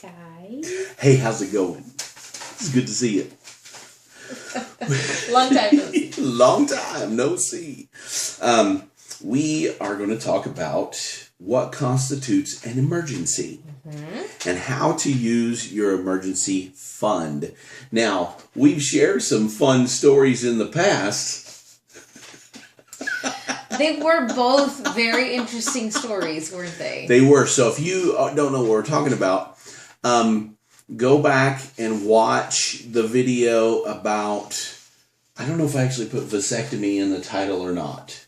Guys. Hey, how's it going? It's good to see you. Long time no see. Long time no see. We are going to talk about what constitutes an emergency and how to use your emergency fund. Now, we've shared some fun stories in the past. They were both very interesting stories, weren't they? They were. So if you don't know what we're talking about, go back and watch the video about, I don't know if I actually put vasectomy in the title or not.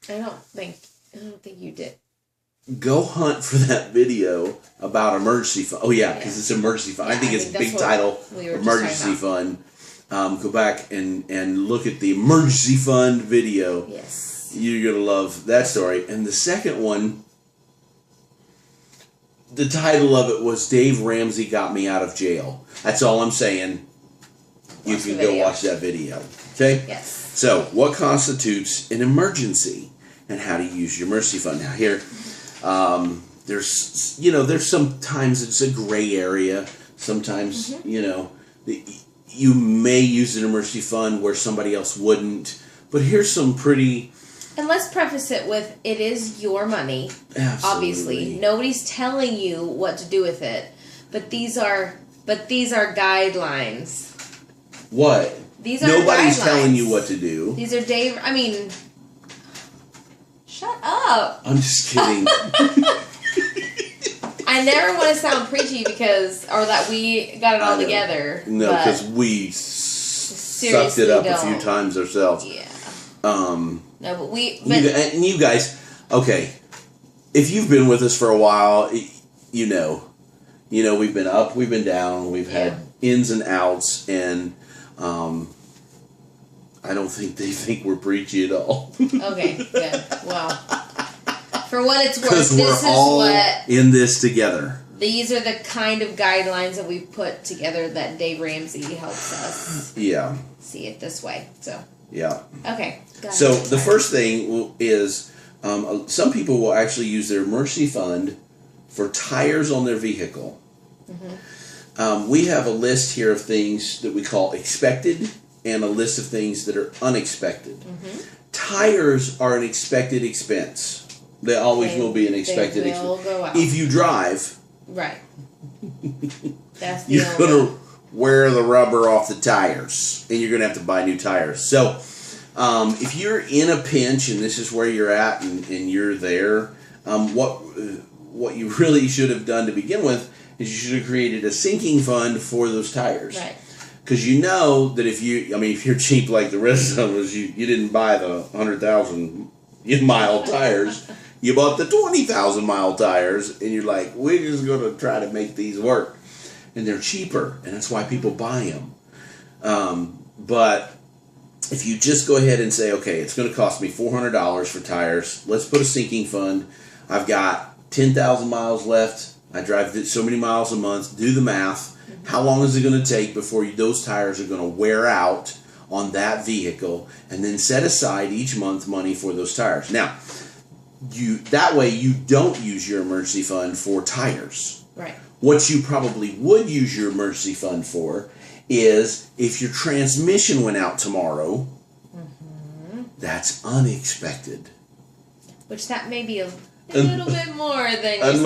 I don't think you did. Go hunt for that video about emergency fund. Oh yeah, because it's emergency fund. Yeah, I think it's big title, emergency fund. Go back and look at the emergency fund video. Yes. You're going to love that story. And the second one, the title of it was Dave Ramsey Got Me Out of Jail. That's all I'm saying. You can go watch that video. Okay? Yes. So, what constitutes an emergency and how to use your emergency fund? Now here, there's sometimes it's a gray area. Sometimes, you may use an emergency fund where somebody else wouldn't. But here's some pretty... And let's preface it with, it is your money. Absolutely. Obviously. Nobody's telling you what to do with it. But these are guidelines. What? These are Nobody's guidelines. telling you what to do. These are shut up. I'm just kidding. I never want to sound preachy or that we got it all together. No, because we sucked it up a few times ourselves. Yeah. No, but you guys, okay, if you've been with us for a while, you know, we've been up, we've been down, we've had ins and outs, and I don't think they think we're preachy at all. Okay, good. Well, for what it's worth, because we're all in this together. These are the kind of guidelines that we put together that Dave Ramsey helps us see it this way. So. Yeah. Okay. So the first thing is some people will actually use their emergency fund for tires on their vehicle. Mm-hmm. We have a list here of things that we call expected and a list of things that are unexpected. Mm-hmm. Tires are an expected expense. They always will be an expected expense. Go out. If you drive, right. That's the you're going to wear the rubber off the tires, and you're going to have to buy new tires. So, if you're in a pinch, and this is where you're at, and you're there, what you really should have done to begin with is you should have created a sinking fund for those tires. Right. Because you know that if you're cheap like the rest of us, you didn't buy the 100,000 mile tires. You bought the 20,000 mile tires, and you're like, we're just going to try to make these work. And they're cheaper, and that's why people buy them. But if you just go ahead and say, okay, it's going to cost me $400 for tires. Let's put a sinking fund. I've got 10,000 miles left. I drive so many miles a month. Do the math. Mm-hmm. How long is it going to take before those tires are going to wear out on that vehicle? And then set aside each month money for those tires. Now, that way you don't use your emergency fund for tires. Right. What you probably would use your emergency fund for is if your transmission went out tomorrow, that's unexpected. Which that may be a little bit more than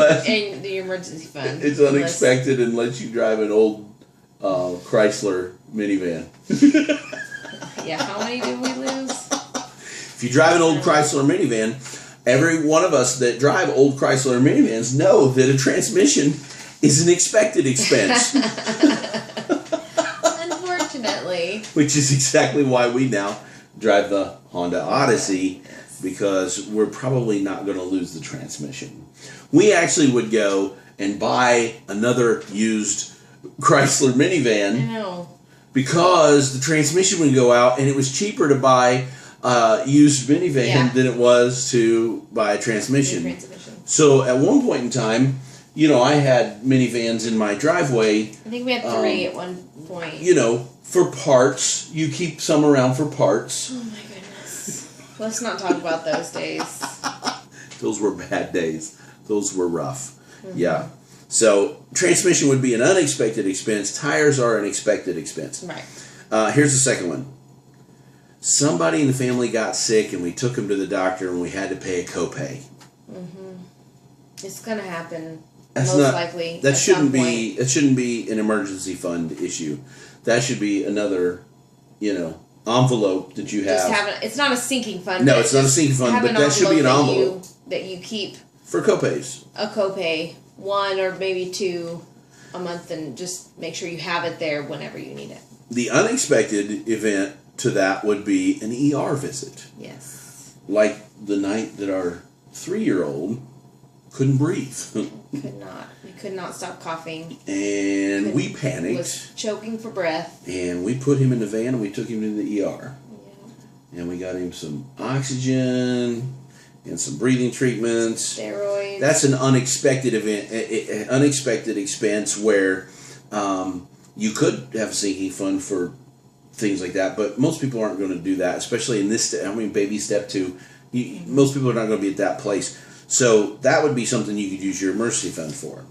the emergency fund. It's unexpected unless you drive an old Chrysler minivan. Yeah, how many did we lose? If you drive an old Chrysler minivan, every one of us that drive old Chrysler minivans know that a transmission is an expected expense. Unfortunately. Which is exactly why we now drive the Honda Odyssey, because we're probably not going to lose the transmission. We actually would go and buy another used Chrysler minivan because the transmission would go out, and it was cheaper to buy used minivan than it was to buy a transmission. So at one point in time, I had minivans in my driveway. I think we had 3 at one point. For parts. You keep some around for parts. Oh my goodness. Let's not talk about those days. Those were bad days. Those were rough. Mm-hmm. Yeah. So transmission would be an unexpected expense. Tires are an expected expense. Right. Here's the second one. Somebody in the family got sick and we took him to the doctor and we had to pay a copay. Mm-hmm. It's going to happen. That's most not, likely. That shouldn't be. It shouldn't be an emergency fund issue. That should be another, envelope that you have. It's not a sinking fund. No, it's not a sinking fund, but that should be an envelope that you keep for copays. A copay, 1 or maybe 2 a month, and just make sure you have it there whenever you need it. The unexpected event to that would be an ER visit. Yes. Like the night that our 3-year-old couldn't breathe. We could not stop coughing. And we panicked. Was choking for breath. And we put him in the van and we took him to the ER. Yeah. And we got him some oxygen and some breathing treatments. Steroids. That's an unexpected event, an unexpected expense where you could have a sinking fund for things like that, but most people aren't going to do that, especially in this, baby step 2. Most people are not going to be at that place. So that would be something you could use your emergency fund for.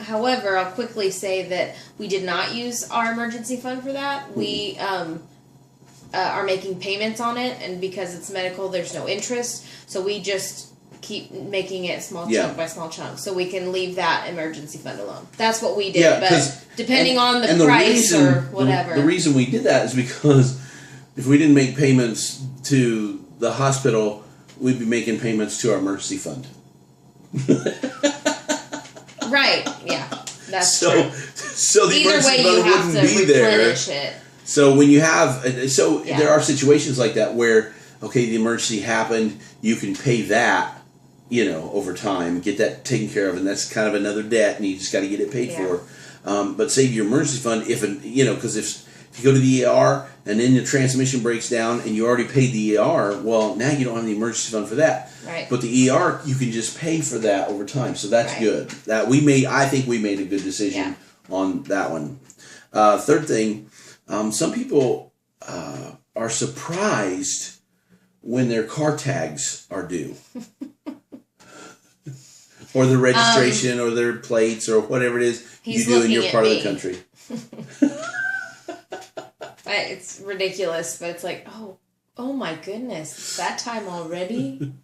However, I'll quickly say that we did not use our emergency fund for that. We are making payments on it, and because it's medical, there's no interest. So we just keep making it small chunk by small chunk, so we can leave that emergency fund alone. That's what we did. Yeah, but depending on the price or whatever. The reason we did that is because if we didn't make payments to the hospital, we'd be making payments to our emergency fund. Right. Yeah. That's true. So the either emergency way, you fund have to wouldn't be there. Replenish it. So when you have, there are situations like that where, okay, the emergency happened, you can pay that, over time, get that taken care of, and that's kind of another debt, and you just got to get it paid for. But save your emergency fund because if you go to the ER and then the transmission breaks down and you already paid the ER, well, now you don't have the emergency fund for that. Right. But the ER, you can just pay for that over time, so that's good. I think we made a good decision on that one. Third thing, some people are surprised when their car tags are due. Or their registration or their plates or whatever it is you do in your part of the country. It's ridiculous, but it's like, oh my goodness, it's that time already?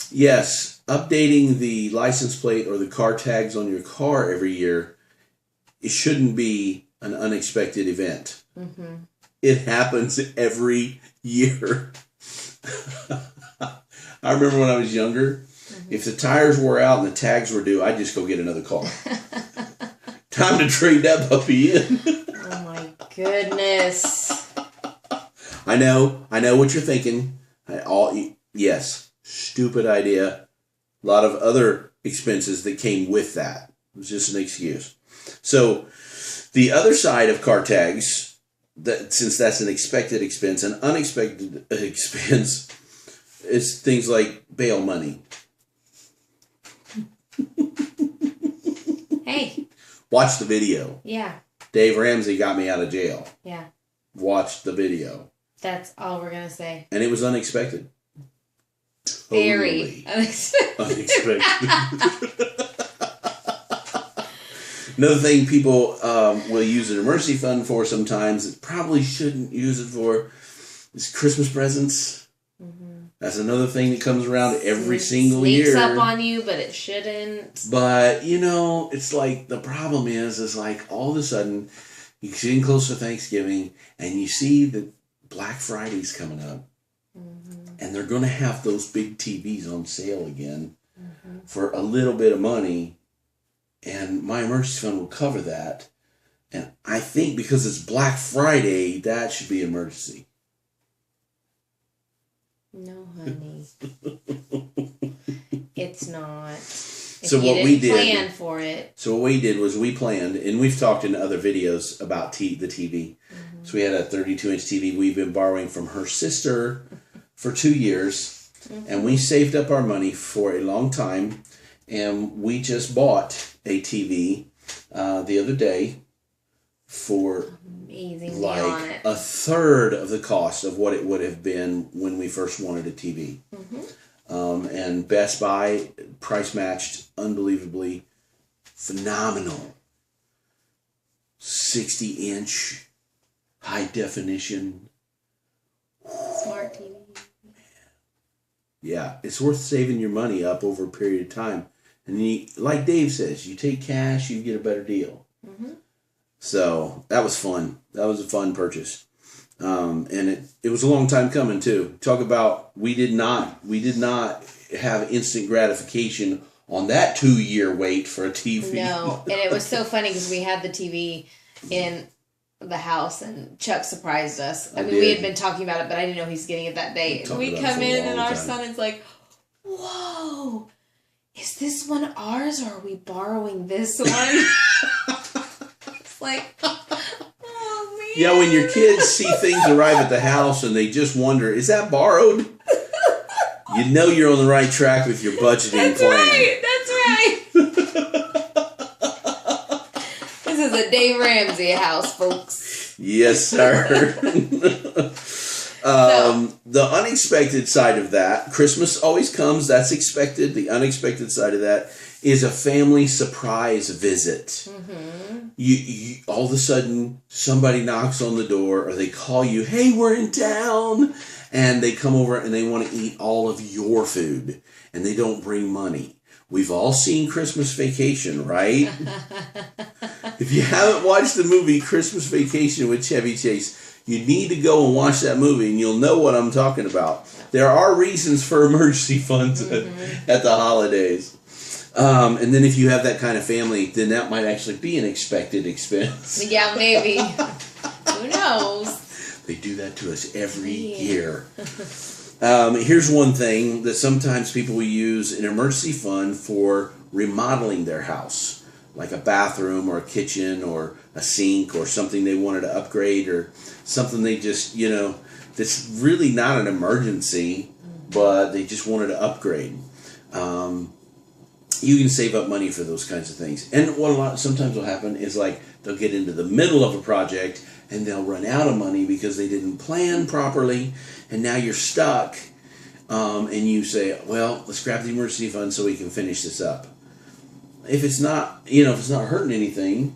Yes, updating the license plate or the car tags on your car every year, it shouldn't be an unexpected event. Mm-hmm. It happens every year. I remember when I was younger, if the tires wore out and the tags were due, I'd just go get another car. Time to trade that puppy in. Oh my goodness. I know what you're thinking. Yes, stupid idea. A lot of other expenses that came with that. It was just an excuse. So the other side of car tags, since that's an expected expense, an unexpected expense is things like bail money. Hey. Watch the video. Yeah. Dave Ramsey got me out of jail. Yeah. Watch the video. That's all we're going to say. And it was unexpected. Very unexpected. Another thing people will use an emergency fund for sometimes, that probably shouldn't use it for, is Christmas presents. Mm-hmm. That's another thing that comes around every single year. Sneaks up on you, but it shouldn't. But, it's like, the problem is like all of a sudden, you're getting close to Thanksgiving, and you see that Black Friday's coming up. Mm-hmm. And they're going to have those big TVs on sale again for a little bit of money. And my emergency fund will cover that. And I think because it's Black Friday, that should be emergency. No, honey. It's not. So what we did, plan for it. So what we did was we planned, and we've talked in other videos about the TV. Mm-hmm. So we had a 32-inch TV we've been borrowing from her sister for 2 years. Mm-hmm. And we saved up our money for a long time. And we just bought a TV the other day for like a third of the cost of what it would have been when we first wanted a TV. Mm-hmm. And Best Buy, price matched, unbelievably phenomenal. 60-inch, high definition. Smart TV. Yeah, it's worth saving your money up over a period of time. And like Dave says, you take cash, you get a better deal. Mm-hmm. So that was fun. That was a fun purchase. And it was a long time coming too. Talk about we did not have instant gratification on that 2-year wait for a TV. No, and it was so funny because we had the TV in the house and Chuck surprised us. I mean, we had been talking about it, but I didn't know he's getting it that day. And we come in and our son is like, "Whoa, is this one ours or are we borrowing this one?" It's like, oh man. Yeah, when your kids see things arrive at the house and they just wonder, is that borrowed? You know you're on the right track with your budgeting plan. That's right. This is a Dave Ramsey house, folks. Yes, sir. The unexpected side of that, Christmas always comes, that's expected. The unexpected side of that is a family surprise visit. Mm-hmm. You all of a sudden, somebody knocks on the door or they call you, "Hey, we're in town." And they come over and they want to eat all of your food. And they don't bring money. We've all seen Christmas Vacation, right? If you haven't watched the movie Christmas Vacation with Chevy Chase, you need to go and watch that movie and you'll know what I'm talking about. There are reasons for emergency funds at the holidays. And then if you have that kind of family, then that might actually be an expected expense. Yeah, maybe. Who knows? They do that to us every year. Here's one thing that sometimes people will use an emergency fund for remodeling their house, like a bathroom or a kitchen or a sink or something they wanted to upgrade or something they just, that's really not an emergency, but they just wanted to upgrade. You can save up money for those kinds of things. And what sometimes will happen is like they'll get into the middle of a project and they'll run out of money because they didn't plan properly, and now you're stuck, and you say, well, let's grab the emergency fund so we can finish this up. If it's not, if it's not hurting anything,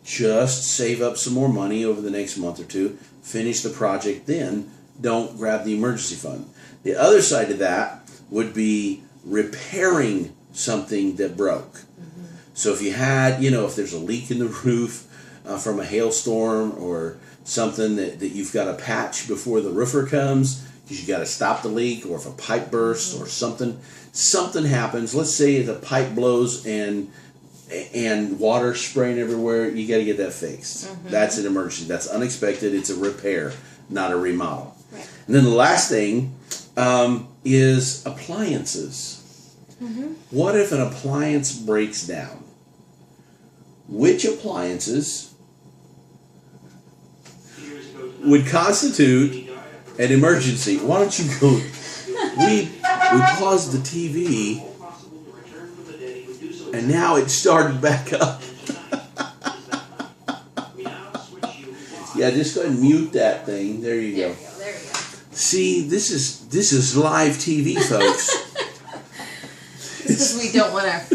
just save up some more money over the next month or two, finish the project, then don't grab the emergency fund. The other side of that would be repairing something that broke. Mm-hmm. So if you had, if there's a leak in the roof, from a hailstorm or something that you've got to patch before the roofer comes because you got to stop the leak, or if a pipe bursts or something happens. Let's say the pipe blows and water spraying everywhere. You got to get that fixed. Mm-hmm. That's an emergency. That's unexpected. It's a repair, not a remodel. Right. And then the last thing is appliances. Mm-hmm. What if an appliance breaks down? Which appliances would constitute an emergency? Why don't you go? We paused the TV, and now it started back up. Yeah, just go ahead and mute that thing. There you go. There you go. See, this is live TV, folks. Because we don't want to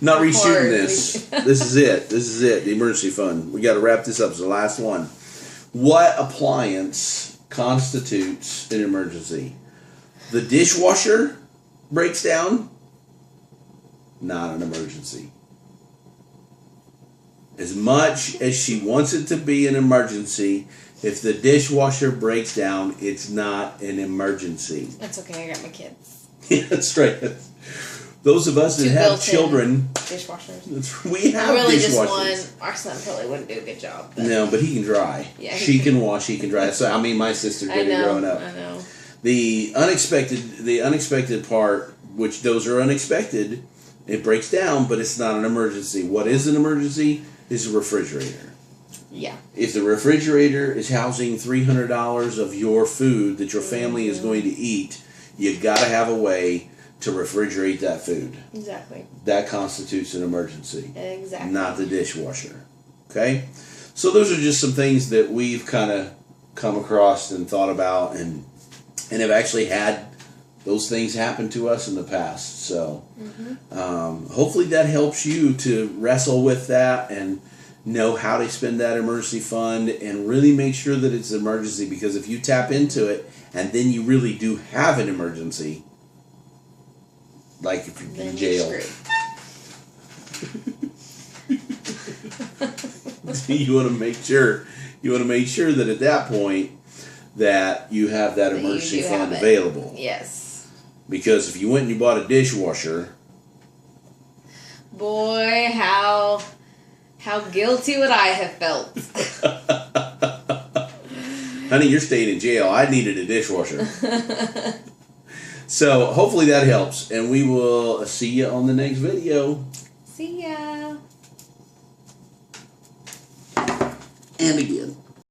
Not reshooting this. This is it. The emergency fund. We got to wrap this up. It's the last one. What appliance constitutes an emergency? The dishwasher breaks down? Not an emergency. As much as she wants it to be an emergency, if the dishwasher breaks down, it's not an emergency. That's okay. I got my kids. Yeah, that's right. Those of us that have children, dishwashers. We have really dishwashers. Just one. Our son probably wouldn't do a good job. But. No, but he can dry. Yeah, she can wash. He can dry. So my sister did it growing up. I know. The unexpected part, which those are unexpected, it breaks down, but it's not an emergency. What is an emergency? Is a refrigerator. Yeah. If the refrigerator is housing $300 of your food that your family is going to eat, you got to have a way to refrigerate that food. Exactly. That constitutes an emergency. Exactly. Not the dishwasher. Okay? So those are just some things that we've kind of come across and thought about, and and have actually had those things happen to us in the past. So hopefully that helps you to wrestle with that and know how to spend that emergency fund and really make sure that it's an emergency, because if you tap into it and then you really do have an emergency, like if you're in jail, you want to make sure that at that point that you have that emergency fund available. Yes. Because if you went and you bought a dishwasher, boy, how guilty would I have felt. Honey, you're staying in jail. I needed a dishwasher. So hopefully that helps, and we will see you on the next video. See ya. And again.